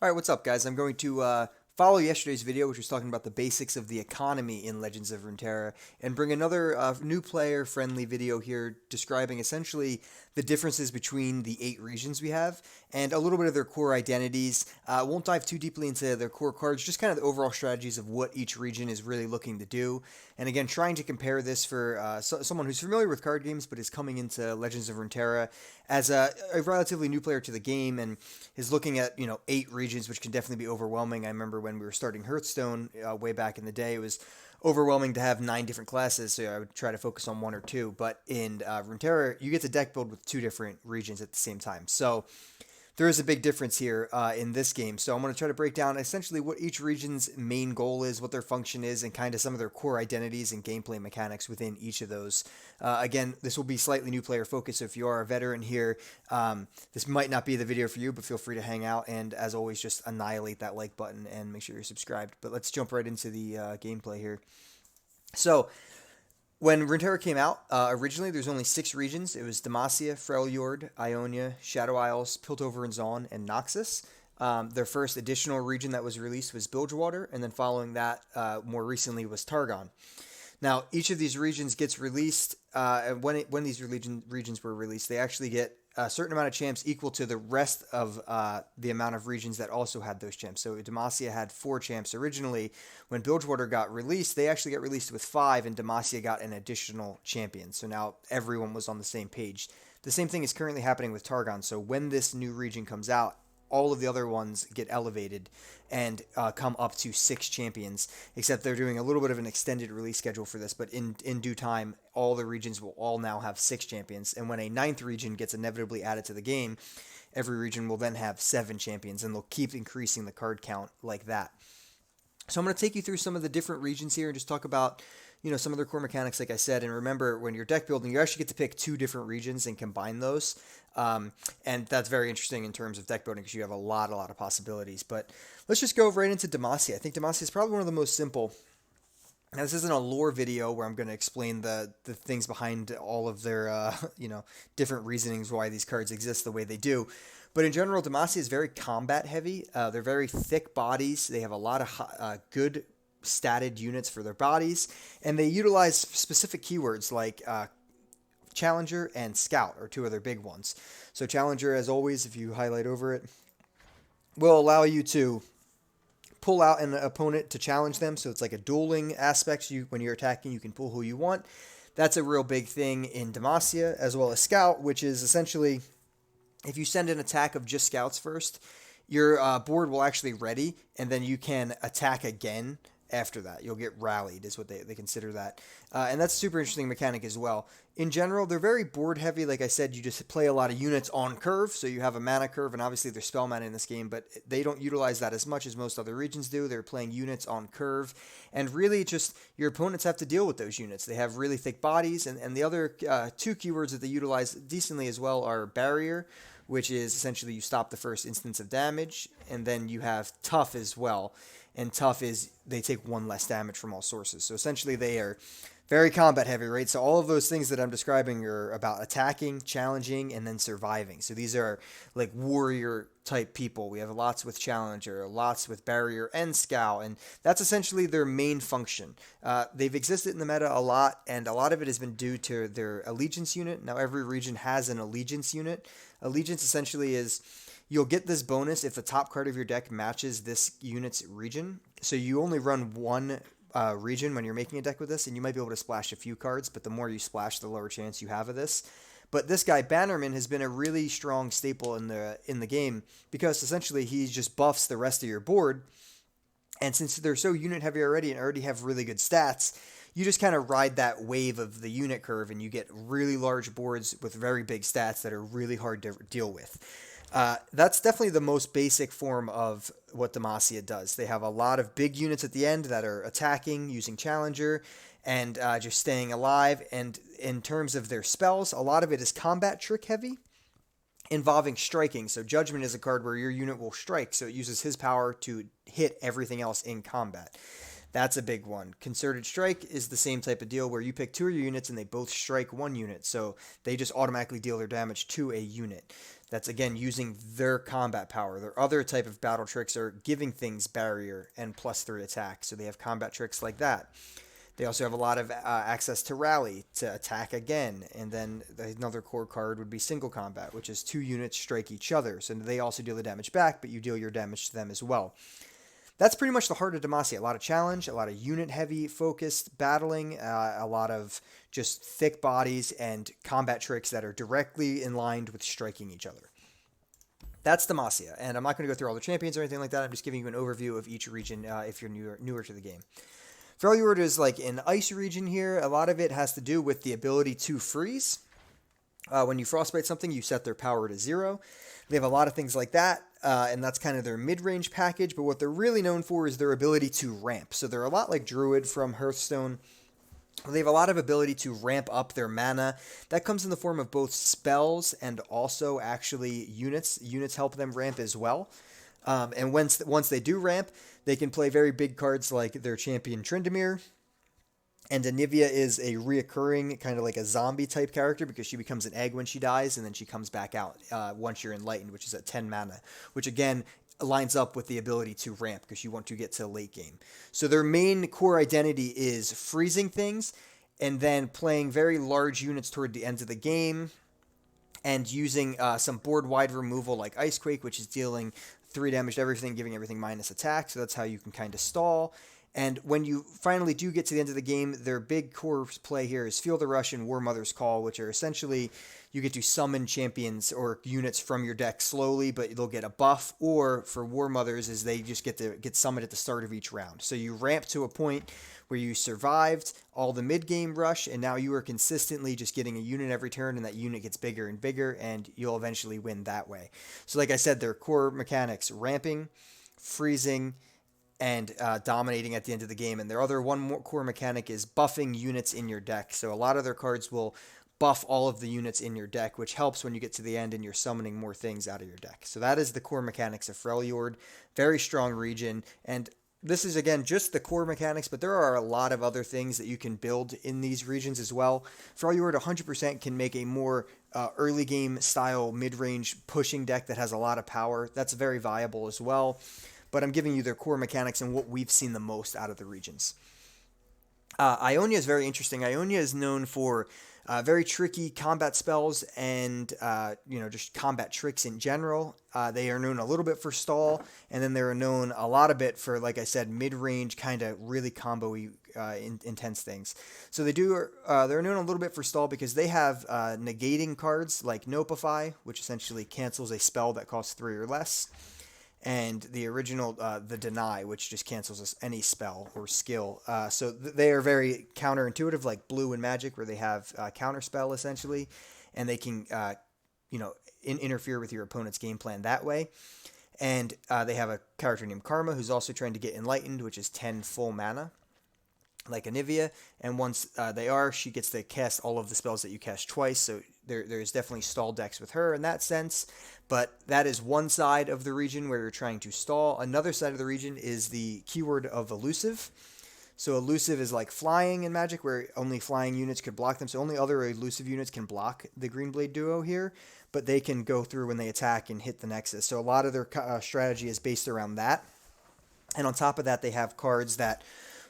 All right, what's up, guys? I'm going to follow yesterday's video, which was talking about the basics of the economy in Legends of Runeterra, and bring another new player-friendly video here describing essentially the differences between the 8 regions we have and a little bit of their core identities. Won't dive too deeply into their core cards, just kind of the overall strategies of what each region is really looking to do. And again, trying to compare this for someone who's familiar with card games but is coming into Legends of Runeterra as a relatively new player to the game and is looking at 8 regions, which can definitely be overwhelming. I remember when we were starting Hearthstone way back in the day, it was overwhelming to have 9 different classes, so I would try to focus on 1 or 2. But in Runeterra, you get to deck build with 2 different regions at the same time. So there is a big difference here in this game. So I'm going to try to break down essentially what each region's main goal is, what their function is, and kind of some of their core identities and gameplay mechanics within each of those. Again, this will be slightly new player focused, so if you are a veteran here, this might not be the video for you, but feel free to hang out, and as always, just annihilate that like button and make sure you're subscribed. But let's jump right into the gameplay here. So when Runeterra came out, originally there's only 6 regions. It was Demacia, Freljord, Ionia, Shadow Isles, Piltover and Zaun, and Nexus. Their first additional region that was released was Bilgewater, and then following that, more recently, was Targon. Now, each of these regions gets released, and when these regions were released, they actually get a certain amount of champs equal to the rest of the amount of regions that also had those champs. So Demacia had 4 champs originally. When Bilgewater got released, they actually got released with 5, and Demacia got an additional champion. So now everyone was on the same page. The same thing is currently happening with Targon. So when this new region comes out, all of the other ones get elevated and come up to 6 champions, except they're doing a little bit of an extended release schedule for this, but in due time, all the regions will all now have 6 champions, and when a 9th region gets inevitably added to the game, every region will then have 7 champions, and they'll keep increasing the card count like that. So I'm going to take you through some of the different regions here and just talk about some of their core mechanics, like I said. And remember, when you're deck building, you actually get to pick 2 different regions and combine those. And that's very interesting in terms of deck building because you have a lot of possibilities. But let's just go right into Demacia. I think Demacia is probably one of the most simple. Now, this isn't a lore video where I'm going to explain the things behind all of their, different reasonings why these cards exist the way they do. But in general, Demacia is very combat heavy. They're very thick bodies. They have a lot of good statted units for their bodies, and they utilize specific keywords like Challenger and Scout are 2 of their big ones. So Challenger, as always, if you highlight over it, will allow you to pull out an opponent to challenge them. So it's like a dueling aspect. When you're attacking, you can pull who you want. That's a real big thing in Demacia, as well as Scout, which is essentially if you send an attack of just Scouts first, your board will actually ready, and then you can attack again after that. You'll get rallied is what they consider that. And that's a super interesting mechanic as well. In general, they're very board heavy. Like I said, you just play a lot of units on curve, so you have a mana curve, and obviously there's spell mana in this game, but they don't utilize that as much as most other regions do. They're playing units on curve, and really just your opponents have to deal with those units. They have really thick bodies, and the other 2 keywords that they utilize decently as well are Barrier, which is essentially you stop the first instance of damage, and then you have Tough as well. And Tough is they take 1 less damage from all sources. So essentially they are very combat heavy, right? So all of those things that I'm describing are about attacking, challenging, and then surviving. So these are like warrior type people. We have lots with Challenger, lots with Barrier and Scout, and that's essentially their main function. They've existed in the meta a lot, and a lot of it has been due to their allegiance unit. Now every region has an allegiance unit. Allegiance essentially is you'll get this bonus if the top card of your deck matches this unit's region. So you only run 1 region when you're making a deck with this, and you might be able to splash a few cards, but the more you splash, the lower chance you have of this. But this guy, Bannerman, has been a really strong staple in the game because essentially he just buffs the rest of your board. And since they're so unit heavy already and already have really good stats, you just kind of ride that wave of the unit curve, and you get really large boards with very big stats that are really hard to deal with. That's definitely the most basic form of what Demacia does. They have a lot of big units at the end that are attacking using Challenger and just staying alive. And in terms of their spells, a lot of it is combat trick heavy, involving striking. So Judgment is a card where your unit will strike, so it uses his power to hit everything else in combat. That's a big one. Concerted Strike is the same type of deal where you pick 2 of your units and they both strike 1 unit, so they just automatically deal their damage to a unit. That's again using their combat power. Their other type of battle tricks are giving things barrier and +3 attack. So they have combat tricks like that. They also have a lot of access to rally to attack again. And then another core card would be single combat, which is 2 units strike each other. So they also deal the damage back, but you deal your damage to them as well. That's pretty much the heart of Demacia. A lot of challenge, a lot of unit-heavy focused battling, a lot of just thick bodies and combat tricks that are directly in line with striking each other. That's Demacia, and I'm not going to go through all the champions or anything like that. I'm just giving you an overview of each region if you're newer to the game. Freljord is like an ice region here. A lot of it has to do with the ability to freeze. When you frostbite something, you set their power to 0. They have a lot of things like that, and that's kind of their mid-range package, but what they're really known for is their ability to ramp. So they're a lot like Druid from Hearthstone. They have a lot of ability to ramp up their mana. That comes in the form of both spells and also actually units. Units help them ramp as well. And once they do ramp, they can play very big cards like their champion Tryndamere. And Anivia is a reoccurring, kind of like a zombie type character because she becomes an egg when she dies, and then she comes back out once you're enlightened, which is at 10 mana, which again lines up with the ability to ramp because you want to get to late game. So their main core identity is freezing things and then playing very large units toward the end of the game and using some board-wide removal like Icequake, which is dealing 3 damage to everything, giving everything minus attack, so that's how you can kind of stall. And when you finally do get to the end of the game, their big core play here is Feel the Rush and War Mother's Call, which are essentially you get to summon champions or units from your deck slowly, but they'll get a buff. Or for War Mothers is they just get summoned at the start of each round. So you ramp to a point where you survived all the mid-game rush, and now you are consistently just getting a unit every turn, and that unit gets bigger and bigger, and you'll eventually win that way. So like I said, their core mechanics, ramping, freezing, and dominating at the end of the game. And their other one more core mechanic is buffing units in your deck. So a lot of their cards will buff all of the units in your deck, which helps when you get to the end and you're summoning more things out of your deck. So that is the core mechanics of Freljord. Very strong region. And this is, again, just the core mechanics, but there are a lot of other things that you can build in these regions as well. Freljord 100% can make a more early game style mid-range pushing deck that has a lot of power. That's very viable as well. But I'm giving you their core mechanics and what we've seen the most out of the regions. Ionia is very interesting. Ionia is known for very tricky combat spells and just combat tricks in general. They are known a little bit for stall, and then they're known a lot of bit for, like I said, mid-range kind of really combo-y intense things. So they're known a little bit for stall because they have negating cards like Nopify, which essentially cancels a spell that costs 3 or less. And the original, the Deny, which just cancels any spell or skill. So they are very counterintuitive, like Blue and Magic, where they have counterspell, essentially. And they can, interfere with your opponent's game plan that way. And they have a character named Karma, who's also trying to get Enlightened, which is 10 full mana, like Anivia. And once she gets to cast all of the spells that you cast twice. So there's definitely stall decks with her in that sense. But that is one side of the region where you're trying to stall. Another side of the region is the keyword of elusive. So elusive is like flying in Magic, where only flying units could block them. So only other elusive units can block the Greenblade duo here, but they can go through when they attack and hit the Nexus. So a lot of their strategy is based around that. And on top of that, they have cards that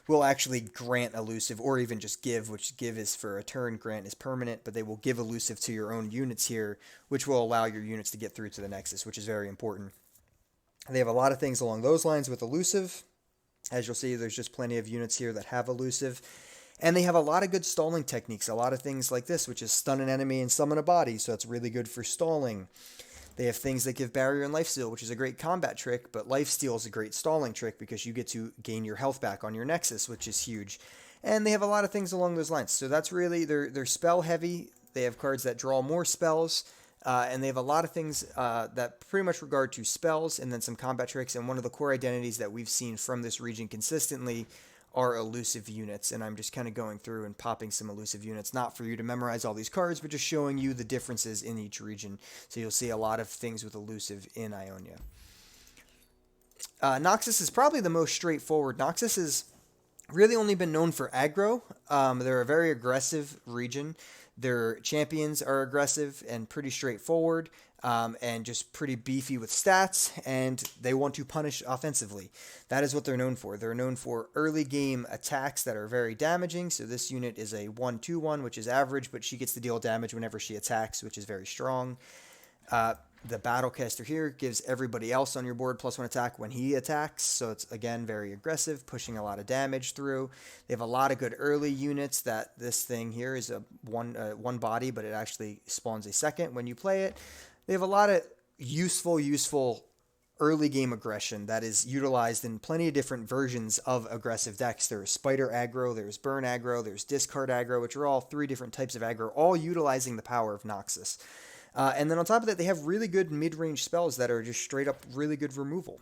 will actually grant elusive or even just give, which give is for a turn, grant is permanent, but they will give elusive to your own units here, which will allow your units to get through to the Nexus, which is very important. They have a lot of things along those lines with elusive. As you'll see, there's just plenty of units here that have elusive. And they have a lot of good stalling techniques, a lot of things like this, which is stun an enemy and summon a body, so that's really good for stalling. They have things that give barrier and lifesteal, which is a great combat trick, but lifesteal is a great stalling trick because you get to gain your health back on your Nexus, which is huge. And they have a lot of things along those lines. So that's really, they're spell heavy. They have cards that draw more spells, and they have a lot of things that pretty much regard to spells and then some combat tricks. And one of the core identities that we've seen from this region consistently are elusive units, and I'm just kind of going through and popping some elusive units, not for you to memorize all these cards, but just showing you the differences in each region. So you'll see a lot of things with elusive in Ionia. Noxus is probably the most straightforward. Noxus has really only been known for aggro. They're a very aggressive region. Their champions are aggressive and pretty straightforward, and just pretty beefy with stats, and they want to punish offensively. That is what they're known for. They're known for early game attacks that are very damaging. So this unit is a 1/2/1, which is average, but she gets to deal damage whenever she attacks, which is very strong. The Battlecaster here gives everybody else on your board +1 attack when he attacks, so it's, again, very aggressive, pushing a lot of damage through. They have a lot of good early units. That this thing here is a one body, but it actually spawns a second when you play it. They have a lot of useful early game aggression that is utilized in plenty of different versions of aggressive decks. There's Spider aggro, there's Burn aggro, there's Discard aggro, which are all 3 different types of aggro, all utilizing the power of Nexus. And then on top of that, they have really good mid-range spells that are just straight up really good removal.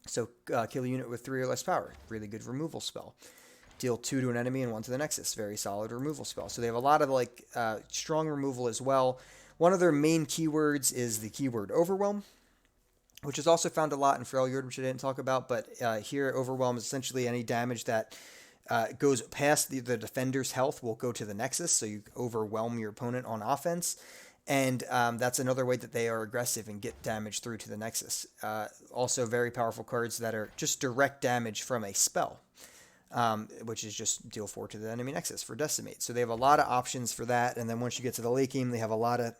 So kill a unit with 3 or less power, really good removal spell. Deal 2 to an enemy and 1 to the Nexus, very solid removal spell. So they have a lot of strong removal as well. One of their main keywords is the keyword Overwhelm, which is also found a lot in Freljord, which I didn't talk about. But here, Overwhelm is essentially any damage that goes past the defender's health will go to the Nexus, so you overwhelm your opponent on offense. And that's another way that they are aggressive and get damage through to the Nexus. Also very powerful cards that are just direct damage from a spell, which is just deal 4 to the enemy Nexus for Decimate. So they have a lot of options for that. And then once you get to the late game, they have a lot of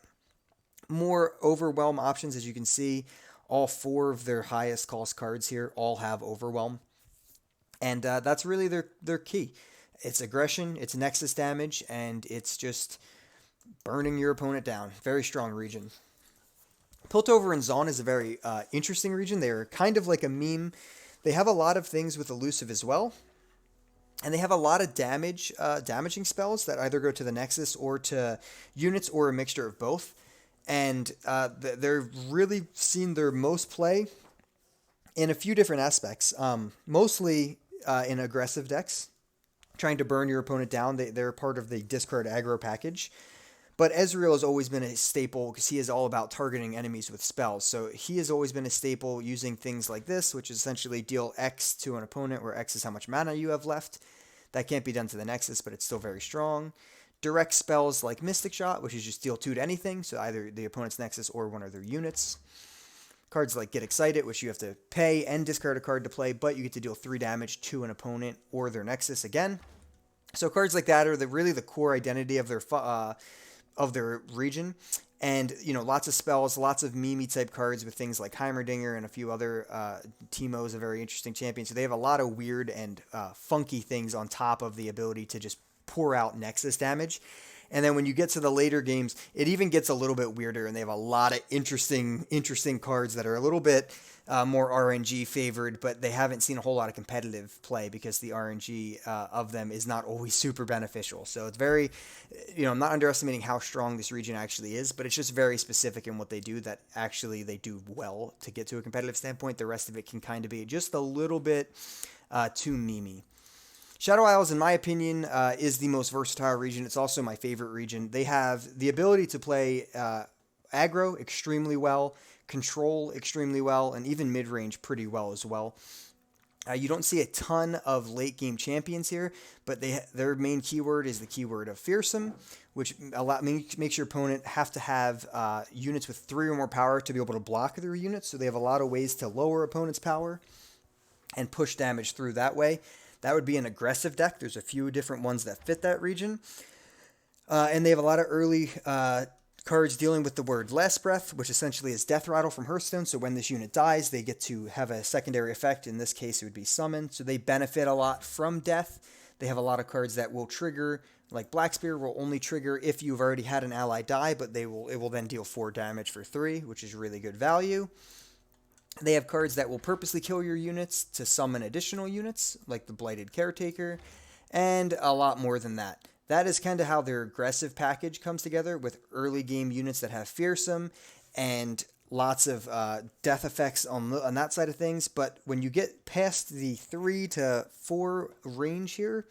more Overwhelm options. As you can see, all 4 of their highest cost cards here all have Overwhelm. And that's really their key. It's aggression, it's Nexus damage, and it's just burning your opponent down. Very strong region. Piltover and Zaun is a very interesting region. They're kind of like a meme. They have a lot of things with Elusive as well. And they have a lot of damaging spells that either go to the Nexus or to units or a mixture of both. And they're really seen their most play in a few different aspects. Mostly in aggressive decks, trying to burn your opponent down. They're part of the discard aggro package. But Ezreal has always been a staple because he is all about targeting enemies with spells. So he has always been a staple using things like this, which is essentially deal X to an opponent, where X is how much mana you have left. That can't be done to the Nexus, but it's still very strong. Direct spells like Mystic Shot, which is just deal 2 to anything, so either the opponent's Nexus or one of their units. Cards like Get Excited, which you have to pay and discard a card to play, but you get to deal 3 damage to an opponent or their Nexus again. So cards like that are really the core identity of their region. And, lots of spells, lots of meme type cards with things like Heimerdinger and a few other, Teemo is a very interesting champion. So they have a lot of weird and funky things on top of the ability to just pour out Nexus damage. And then when you get to the later games, it even gets a little bit weirder, and they have a lot of interesting cards that are a little bit more RNG favored, but they haven't seen a whole lot of competitive play because the RNG of them is not always super beneficial. So it's very, I'm not underestimating how strong this region actually is, but it's just very specific in what they do that actually they do well to get to a competitive standpoint. The rest of it can kind of be just a little bit too memey. Shadow Isles, in my opinion, is the most versatile region. It's also my favorite region. They have the ability to play aggro extremely well, control extremely well, and even mid-range pretty well as well. You don't see a ton of late-game champions here, but their main keyword is the keyword of Fearsome, which makes your opponent have to have units with 3 or more power to be able to block their units. So they have a lot of ways to lower opponents' power and push damage through that way. That would be an aggressive deck. There's a few different ones that fit that region. And they have a lot of early cards dealing with the word Last Breath, which essentially is Death Rattle from Hearthstone. So when this unit dies, they get to have a secondary effect. In this case, it would be Summon. So they benefit a lot from death. They have a lot of cards that will trigger, like Black Spear will only trigger if you've already had an ally die, but it will then deal 4 damage for 3, which is really good value. They have cards that will purposely kill your units to summon additional units, like the Blighted Caretaker, and a lot more than that. That is kind of how their aggressive package comes together, with early game units that have Fearsome and lots of death effects on that side of things. But when you get past the 3 to 4 range here,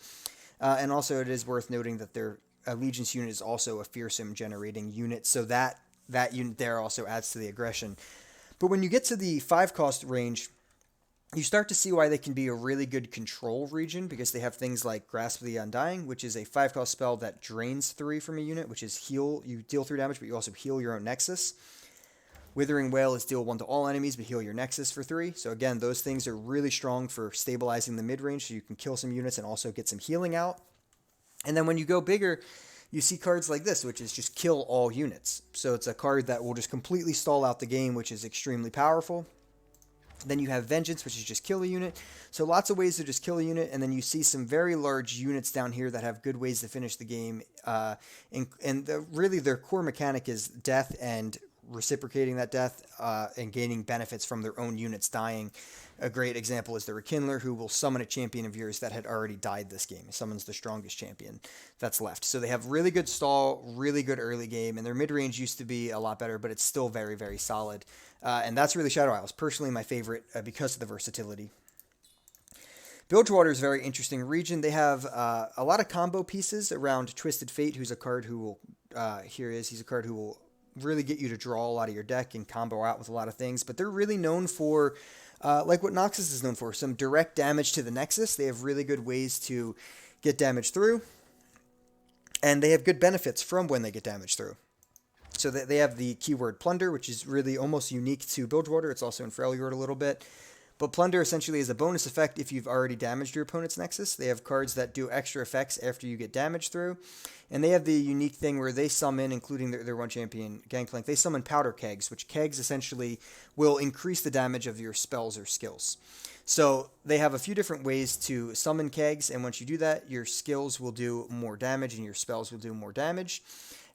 and also it is worth noting that their Allegiance unit is also a Fearsome generating unit, so that unit there also adds to the aggression. But when you get to the 5 cost range, you start to see why they can be a really good control region, because they have things like Grasp of the Undying, which is a 5-cost spell that drains 3 from a unit, which is heal. You deal 3 damage, but you also heal your own Nexus. Withering Wail is deal 1 to all enemies, but heal your Nexus for 3. So again, those things are really strong for stabilizing the mid-range, so you can kill some units and also get some healing out. And then when you go bigger, you see cards like this, which is just kill all units. So it's a card that will just completely stall out the game, which is extremely powerful. Then you have Vengeance, which is just kill a unit. So lots of ways to just kill a unit. And then you see some very large units down here that have good ways to finish the game. Really their core mechanic is death and reciprocating that death and gaining benefits from their own units dying. A great example is the Rekindler, who will summon a champion of yours that had already died this game. It summons the strongest champion that's left. So they have really good stall, really good early game, and their mid-range used to be a lot better, but it's still very, very solid. And that's really Shadow Isles. Personally, my favorite because of the versatility. Bilgewater is a very interesting region. They have a lot of combo pieces around Twisted Fate, who's a card who will... he's a card who will really get you to draw a lot of your deck and combo out with a lot of things, but they're really known for... like what Nexus is known for, some direct damage to the Nexus. They have really good ways to get damage through, and they have good benefits from when they get damage through. So they have the keyword Plunder, which is really almost unique to Bilgewater. It's also in Freljord a little bit. But Plunder essentially is a bonus effect if you've already damaged your opponent's Nexus. They have cards that do extra effects after you get damage through. And they have the unique thing where they summon, including their one champion, Gangplank, they summon Powder Kegs, which kegs essentially will increase the damage of your spells or skills. So they have a few different ways to summon kegs, and once you do that, your skills will do more damage and your spells will do more damage.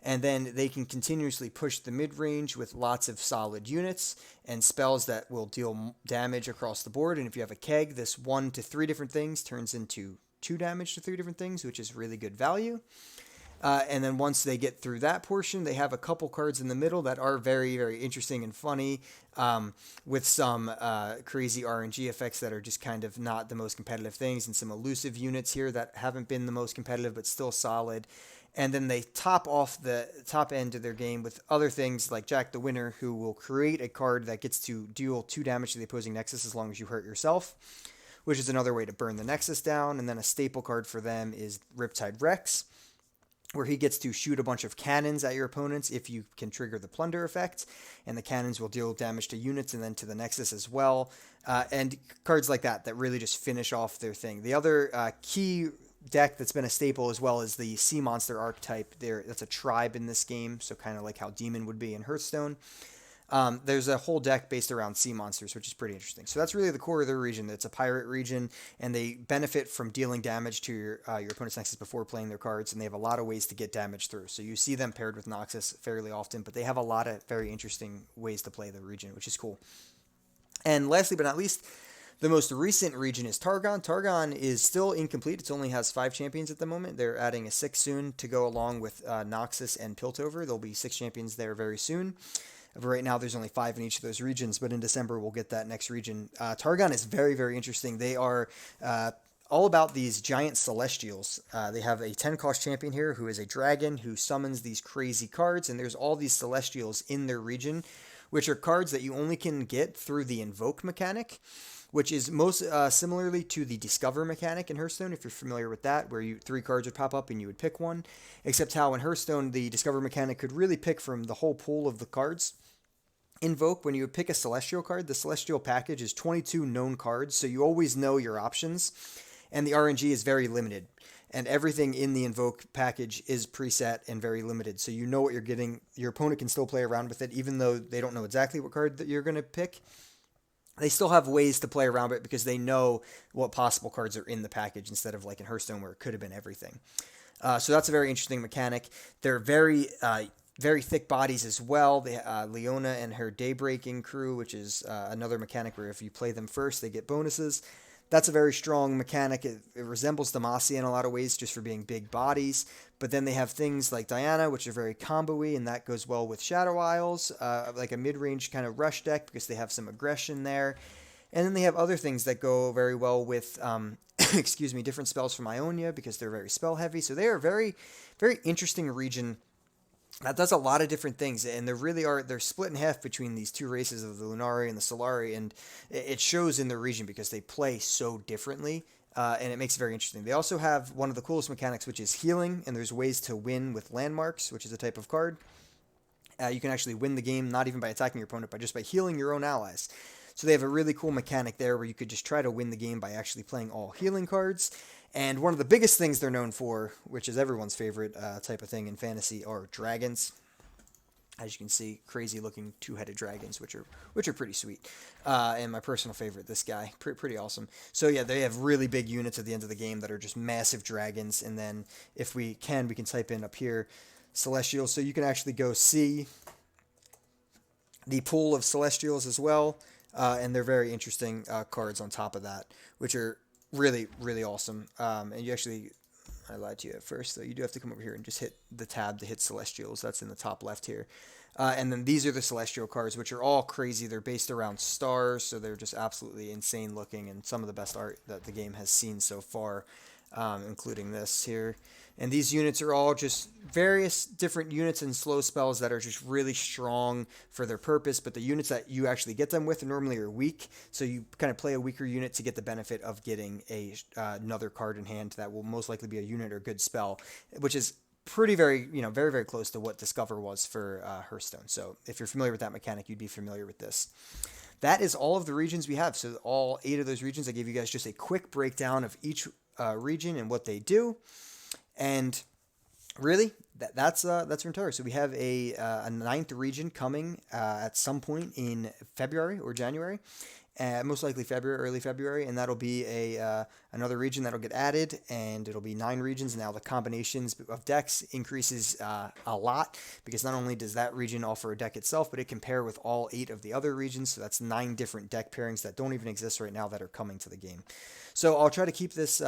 And then they can continuously push the mid-range with lots of solid units and spells that will deal damage across the board. And if you have a keg, this 1 to 3 different things turns into 2 damage to 3 different things, which is really good value. And then once they get through that portion, they have a couple cards in the middle that are very, very interesting and funny, with some crazy RNG effects that are just kind of not the most competitive things, and some elusive units here that haven't been the most competitive but still solid. And then they top off the top end of their game with other things like Jack the Winner, who will create a card that gets to deal 2 damage to the opposing Nexus as long as you hurt yourself, which is another way to burn the Nexus down. And then a staple card for them is Riptide Rex, where he gets to shoot a bunch of cannons at your opponents if you can trigger the Plunder effect, and the cannons will deal damage to units and then to the Nexus as well. And cards like that really just finish off their thing. The other key deck that's been a staple as well is the Sea Monster archetype. That's a tribe in this game, so kind of like how Demon would be in Hearthstone. There's a whole deck based around sea monsters, which is pretty interesting. So that's really the core of their region. It's a pirate region, and they benefit from dealing damage to your opponent's Nexus before playing their cards, and they have a lot of ways to get damage through. So you see them paired with Noxus fairly often, but they have a lot of very interesting ways to play the region, which is cool. And lastly but not least, the most recent region is Targon. Targon is still incomplete. It only has 5 champions at the moment. They're adding a 6th soon to go along with Noxus and Piltover. There'll be 6 champions there very soon. Right now, there's only 5 in each of those regions, but in December, we'll get that next region. Targon is very, very interesting. They are all about these giant celestials. They have a 10-cost champion here who is a dragon who summons these crazy cards, and there's all these celestials in their region, which are cards that you only can get through the invoke mechanic, which is most similarly to the Discover mechanic in Hearthstone, if you're familiar with that, where 3 cards would pop up and you would pick one, except how in Hearthstone, the Discover mechanic could really pick from the whole pool of the cards. Invoke, when you pick a Celestial card, the Celestial package is 22 known cards, so you always know your options, and the RNG is very limited. And everything in the Invoke package is preset and very limited, so you know what you're getting. Your opponent can still play around with it, even though they don't know exactly what card that you're going to pick. They still have ways to play around it because they know what possible cards are in the package instead of like in Hearthstone where it could have been everything. So that's a very interesting mechanic. They're very thick bodies as well. Leona and her Daybreaking crew, which is another mechanic where if you play them first, they get bonuses. That's a very strong mechanic. It resembles Demacia in a lot of ways just for being big bodies. But then they have things like Diana, which are very combo-y, and that goes well with Shadow Isles, like a mid-range kind of rush deck because they have some aggression there. And then they have other things that go very well with, different spells from Ionia because they're very spell-heavy. So they are a very, very interesting region that does a lot of different things, and they're split in half between these two races of the Lunari and the Solari, and it shows in the region because they play so differently. And it makes it very interesting. They also have one of the coolest mechanics, which is healing, and there's ways to win with landmarks, which is a type of card. You can actually win the game not even by attacking your opponent, but just by healing your own allies. So they have a really cool mechanic there where you could just try to win the game by actually playing all healing cards. And one of the biggest things they're known for, which is everyone's favorite type of thing in fantasy, are dragons. As you can see, crazy looking two-headed dragons, which are pretty sweet. And my personal favorite, this guy, pretty awesome. So yeah, they have really big units at the end of the game that are just massive dragons. And then if we can type in up here Celestials, so you can actually go see the pool of Celestials as well. And they're very interesting cards on top of that, which are really, really awesome. And you actually, I lied to you at first, though. You do have to come over here and just hit the tab to hit Celestials. That's in the top left here. And then these are the Celestial cards, which are all crazy. They're based around stars, so they're just absolutely insane looking, and some of the best art that the game has seen so far, including this here. And these units are all just various different units and slow spells that are just really strong for their purpose, but the units that you actually get them with normally are weak, so you kind of play a weaker unit to get the benefit of getting another card in hand that will most likely be a unit or good spell, which is very, very close to what Discover was for Hearthstone. So if you're familiar with that mechanic, you'd be familiar with this. That is all of the regions we have. So all 8 of those regions, I gave you guys just a quick breakdown of each region and what they do. And really, that's Runeterra. So we have a 9th region coming at some point in February or January, most likely early February, and that'll be another region that'll get added, and it'll be 9 regions. Now the combinations of decks increases a lot, because not only does that region offer a deck itself, but it can pair with all 8 of the other regions. So that's 9 different deck pairings that don't even exist right now that are coming to the game. So I'll try to keep this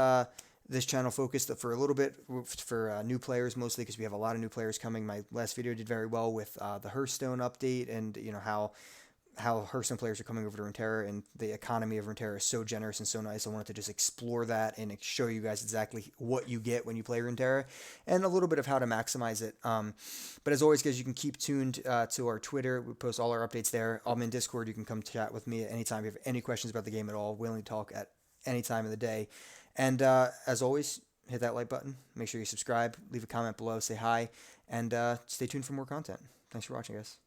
channel focused for a little bit for new players, mostly because we have a lot of new players coming. My last video did very well with the Hearthstone update, and how Hearthstone players are coming over to Runeterra, and the economy of Runeterra is so generous and so nice. I wanted to just explore that and show you guys exactly what you get when you play Runeterra, and a little bit of how to maximize it. But as always, guys, you can keep tuned to our Twitter. We post all our updates there. I'm in Discord. You can come chat with me at any time if you have any questions about the game at all. Willing to talk at any time of the day. And as always, hit that like button. Make sure you subscribe. Leave a comment below. Say hi. And stay tuned for more content. Thanks for watching, guys.